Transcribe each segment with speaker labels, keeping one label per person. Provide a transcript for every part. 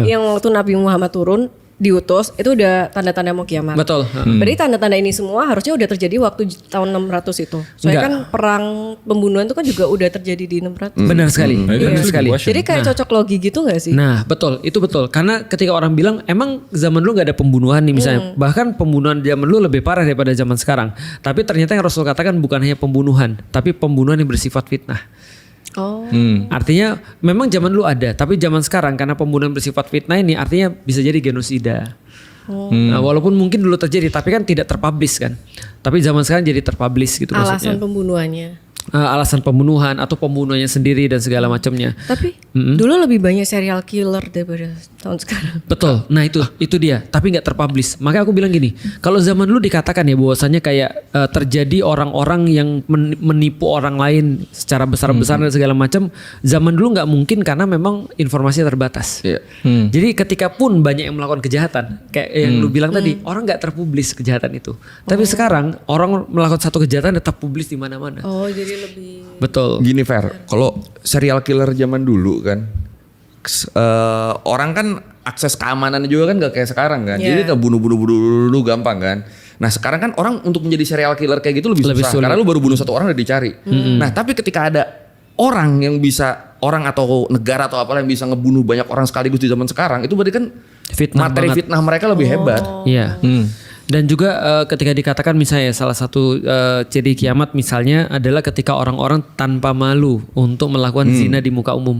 Speaker 1: yang waktu Nabi Muhammad turun diutus itu udah tanda-tanda mau kiamat.
Speaker 2: Betul.
Speaker 1: Berarti tanda-tanda ini semua harusnya udah terjadi waktu tahun 600 itu. Soalnya
Speaker 2: Enggak.
Speaker 1: kan perang pembunuhan itu kan juga udah terjadi di 600.
Speaker 2: Benar sekali. Benar sekali.
Speaker 1: Jadi kayak cocok logi gitu gak sih?
Speaker 2: Nah betul, itu betul. Karena ketika orang bilang emang zaman dulu gak ada pembunuhan nih misalnya. Bahkan pembunuhan zaman dulu lebih parah daripada zaman sekarang. Tapi ternyata yang Rasul katakan bukan hanya pembunuhan, tapi pembunuhan yang bersifat fitnah.
Speaker 1: Oh.
Speaker 2: Artinya memang zaman dulu ada, tapi zaman sekarang karena pembunuhan bersifat fitnah ini artinya bisa jadi genosida. Nah, walaupun mungkin dulu terjadi, tapi kan tidak terpublish kan. Tapi zaman sekarang jadi terpublish gitu
Speaker 1: Alasan
Speaker 2: maksudnya.
Speaker 1: pembunuhannya.
Speaker 2: Alasan pembunuhan atau pembunuhannya sendiri dan segala macamnya.
Speaker 1: Tapi dulu lebih banyak serial killer daripada tahun sekarang.
Speaker 2: Betul. Nah itu dia. Tapi nggak terpublish. Makanya aku bilang gini, kalau zaman dulu dikatakan ya bahwasanya kayak terjadi orang-orang yang menipu orang lain secara besar-besaran dan segala macam. Zaman dulu nggak mungkin karena memang informasinya terbatas.
Speaker 3: Iya.
Speaker 2: Jadi ketika pun banyak yang melakukan kejahatan, kayak yang lu bilang tadi, orang nggak terpublish kejahatan itu. Tapi sekarang orang melakukan satu kejahatan tetap publish di mana-mana.
Speaker 1: Oh, jadi lebih
Speaker 2: Betul.
Speaker 3: Gini Fer, kalau serial killer zaman dulu kan, orang kan akses keamanan juga kan gak kayak sekarang kan.
Speaker 1: Yeah.
Speaker 3: Jadi bunuh gampang kan. Nah sekarang kan orang untuk menjadi serial killer kayak gitu lebih susah.
Speaker 2: sulit.
Speaker 3: Karena lu baru bunuh satu orang udah dicari. Nah tapi ketika ada orang yang bisa, orang atau negara atau apa yang bisa ngebunuh banyak orang sekaligus di zaman sekarang, itu berarti kan
Speaker 2: Fitnah
Speaker 3: materi
Speaker 2: banget.
Speaker 3: fitnah mereka lebih hebat.
Speaker 2: Iya. Dan juga ketika dikatakan misalnya salah satu ciri kiamat misalnya adalah ketika orang-orang tanpa malu untuk melakukan zina di muka umum.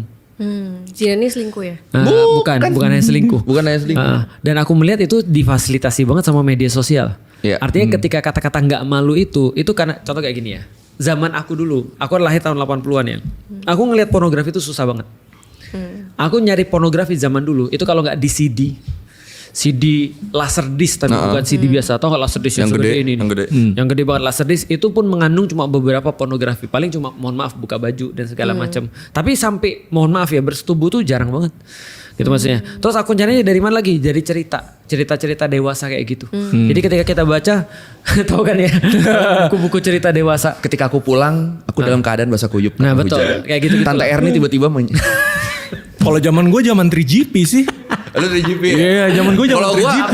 Speaker 1: Zina ini selingkuh ya?
Speaker 2: Bukan hanya selingkuh.
Speaker 3: Bukan hanya selingkuh.
Speaker 2: Dan aku melihat itu difasilitasi banget sama media sosial.
Speaker 3: Iya.
Speaker 2: Artinya ketika kata-kata nggak malu itu karena contoh kayak gini ya. Zaman aku dulu, aku lahir tahun 80-an ya. Aku ngelihat pornografi itu susah banget. Aku nyari pornografi zaman dulu itu kalau nggak di CD laserdisc tapi bukan CD biasa, atau laser disc yang gede ini. Yang gede banget laserdisc itu pun mengandung cuma beberapa pornografi, paling cuma mohon maaf buka baju dan segala macam. Tapi sampai mohon maaf ya bersetubuh tuh jarang banget. Gitu maksudnya. Terus aku carinya dari mana lagi? Dari cerita dewasa kayak gitu. Jadi ketika kita baca tahu kan ya buku-buku cerita dewasa.
Speaker 3: Ketika aku pulang, aku dalam keadaan basah kuyup.
Speaker 2: Nah,
Speaker 3: karena
Speaker 2: betul.
Speaker 3: hujan.
Speaker 2: Kayak gitu-gitu.
Speaker 3: Tante Erni tiba-tiba
Speaker 4: Kalau zaman gue zaman 3GP sih.
Speaker 3: Lu dari GP.
Speaker 4: Iya, zaman gue zaman
Speaker 3: Kalau gua
Speaker 4: 3GP.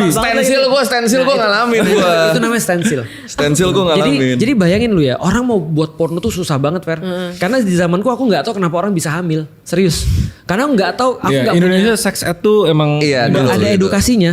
Speaker 3: stensil gua ngalamin gua.
Speaker 2: Itu namanya stensil.
Speaker 3: Stensil gua ngalamin.
Speaker 2: Jadi bayangin lu ya, orang mau buat porno tuh susah banget, Fer. Karena di zamanku aku nggak tahu kenapa orang bisa hamil. Serius. Karena aku nggak tahu, aku
Speaker 4: Iya,
Speaker 2: nggak
Speaker 4: Indonesia sex ed tuh emang
Speaker 3: Iya,
Speaker 2: punya,
Speaker 3: dulu
Speaker 2: ada
Speaker 3: gitu.
Speaker 2: edukasinya.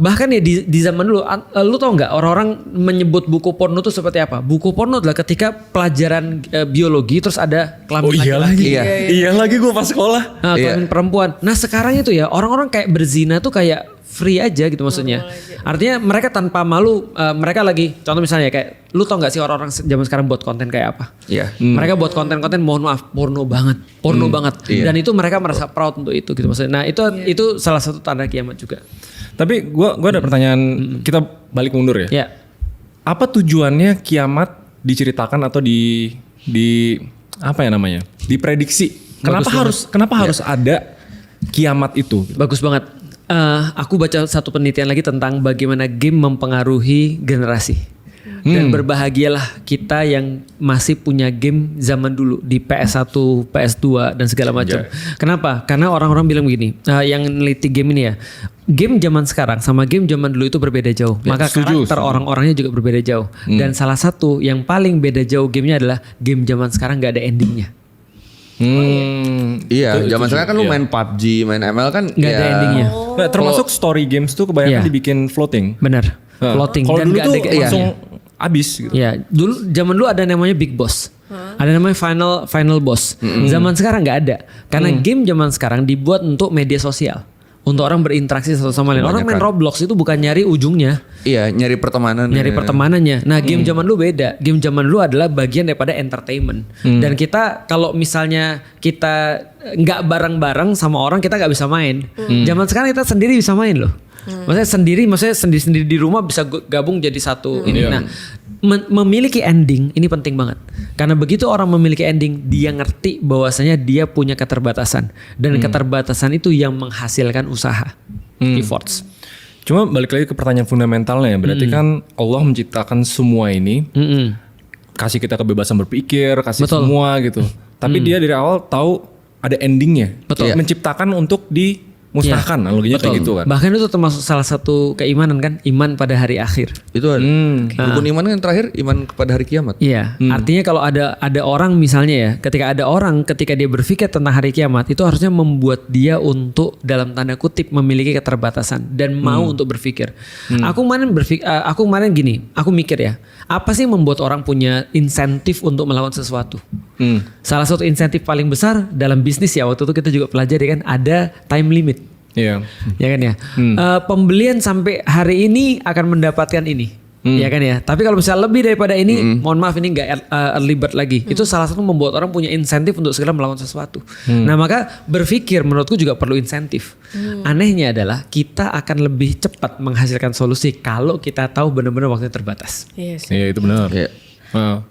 Speaker 2: Bahkan ya di zaman dulu, lu tau nggak orang-orang menyebut buku porno tuh seperti apa? Buku porno adalah ketika pelajaran biologi terus ada kelamin
Speaker 4: Oh iya lagi.
Speaker 3: Iya.
Speaker 4: Iya lagi gue pas sekolah.
Speaker 2: kelamin perempuan. Nah sekarang itu ya orang-orang kayak berzina tuh kayak free aja gitu maksudnya. Artinya mereka tanpa malu, mereka lagi contoh misalnya kayak lu tau nggak sih orang-orang zaman sekarang buat konten kayak apa?
Speaker 3: Iya.
Speaker 2: Mereka buat konten-konten mohon maaf porno banget.
Speaker 3: Iya.
Speaker 2: Dan itu mereka merasa proud untuk itu gitu maksudnya. Nah itu salah satu tanda kiamat juga.
Speaker 4: Tapi gue ada pertanyaan, kita balik mundur ya.
Speaker 2: Ya.
Speaker 4: Apa tujuannya kiamat diceritakan atau di apa ya namanya? Diprediksi. Kenapa harus ada kiamat itu?
Speaker 2: Bagus banget. Aku baca satu penelitian lagi tentang bagaimana game mempengaruhi generasi. Dan berbahagialah kita yang masih punya game zaman dulu di PS1, PS2 dan segala macam. Kenapa? Karena orang-orang bilang begini, yang neliti game ini ya, game zaman sekarang sama game zaman dulu itu berbeda jauh. Maka karakter orang-orangnya juga berbeda jauh. Dan salah satu yang paling beda jauh gamenya adalah game zaman sekarang gak ada endingnya.
Speaker 3: Iya, zaman sekarang kan lu main PUBG, main ML kan
Speaker 2: Gak ada endingnya.
Speaker 4: Nah, termasuk story games tuh kebanyakan
Speaker 2: Iya.
Speaker 4: dibikin floating.
Speaker 2: Benar. Floating.
Speaker 4: Kalau
Speaker 2: Dan
Speaker 4: dulu
Speaker 2: gak
Speaker 4: tuh
Speaker 2: ada
Speaker 4: langsung abis gitu.
Speaker 2: Ya, zaman dulu ada namanya Big Boss. Ada namanya Final Boss. Zaman sekarang nggak ada. Karena game zaman sekarang dibuat untuk media sosial. Untuk orang berinteraksi satu sama lain. Orang main Roblox itu bukan nyari ujungnya.
Speaker 3: iya, nyari pertemanan.
Speaker 2: Nyari pertemanannya. Nah game zaman dulu beda. Game zaman dulu adalah bagian daripada entertainment. Dan kita kalau misalnya kita nggak bareng-bareng sama orang, kita nggak bisa main. Zaman sekarang kita sendiri bisa main loh. Maksudnya sendiri di rumah bisa gabung jadi satu ini. Nah memiliki ending ini penting banget. Karena begitu orang memiliki ending, dia ngerti bahwasanya dia punya keterbatasan. Dan keterbatasan itu yang menghasilkan usaha. Efforts.
Speaker 4: Cuma balik lagi ke pertanyaan fundamentalnya ya. Berarti kan Allah menciptakan semua ini. Kasih kita kebebasan berpikir, kasih semua gitu. Tapi dia dari awal tahu ada endingnya.
Speaker 2: Betul.
Speaker 4: Menciptakan untuk musnahkan, analoginya kayak gitu kan.
Speaker 2: Bahkan itu termasuk salah satu keimanan kan, iman pada hari akhir.
Speaker 3: Itu ada. Rukun iman kan terakhir iman kepada hari kiamat.
Speaker 2: Iya, artinya kalau ada orang misalnya ya, ketika dia berpikir tentang hari kiamat, itu harusnya membuat dia untuk dalam tanda kutip memiliki keterbatasan dan mau untuk berpikir. Aku kemarin gini, aku mikir ya, apa sih yang membuat orang punya insentif untuk melakukan sesuatu? Salah satu insentif paling besar dalam bisnis ya, waktu itu kita juga pelajari kan, ada time limit.
Speaker 4: Iya.
Speaker 2: Ya kan ya. Pembelian sampai hari ini akan mendapatkan ini. Ya kan ya. Tapi kalau misalnya lebih daripada ini, mohon maaf ini nggak early bird lagi. Itu salah satu membuat orang punya insentif untuk segera melakukan sesuatu. Nah maka berpikir menurutku juga perlu insentif. Anehnya adalah kita akan lebih cepat menghasilkan solusi kalau kita tahu benar-benar waktunya terbatas.
Speaker 1: Iya sih.
Speaker 4: Iya itu benar.
Speaker 3: Iya.
Speaker 4: Wow.